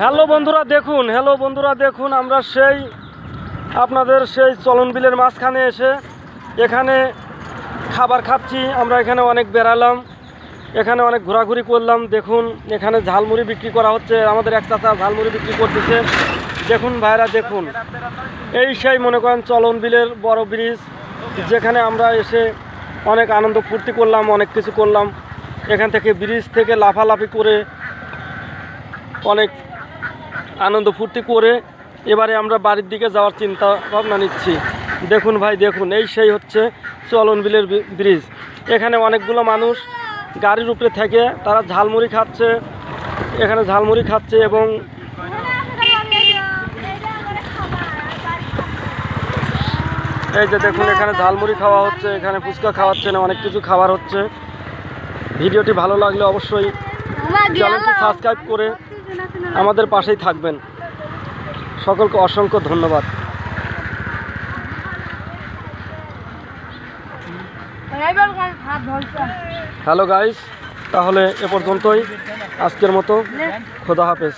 Hello বন্ধুরা দেখুন আমরা সেই আপনাদের সেই চলন বিলের মাঝখানে এসে এখানে খাবার খাচ্ছি। আমরা এখানে অনেক বেড়ালাম, এখানে অনেক ঘোরাঘুরি করলাম। দেখুন এখানে ঝালমুড়ি বিক্রি করা হচ্ছে, আমাদের এক চাচা ঝালমুড়ি বিক্রি করতেছে। দেখুন ভাইরা দেখুন, এই সেই মনে করেন চলন বিলের বড় ব্রিজ, যেখানে আমরা এসে অনেক আনন্দ ফুর্তি করলাম, অনেক কিছু করলাম। এখান থেকে ব্রিজ থেকে লাফালাফি করে অনেক আনন্দ ফুর্তি করে এবারে আমরা বাড়ির দিকে যাওয়ার চিন্তা ভাবনা নিচ্ছি। দেখুন ভাই দেখুন, এই সেই হচ্ছে চলন বিলের ব্রিজ। এখানে অনেকগুলো মানুষ গাড়ির উপরে থেকে তারা ঝালমুড়ি খাচ্ছে, এখানে ঝালমুড়ি খাচ্ছে এবং এই যে দেখুন এখানে ঝালমুড়ি খাওয়া হচ্ছে, এখানে ফুচকা খাওয়াচ্ছে, না অনেক কিছু খাবার হচ্ছে। ভিডিওটি ভালো লাগলে অবশ্যই চ্যানেলটি সাবস্ক্রাইব করে আমাদের পাশেই থাকবেন। সকলকে অসংখ্য ধন্যবাদ। হ্যালো গাইস, তাহলে এ পর্যন্তই আজকের মতো। খোদা হাফেজ।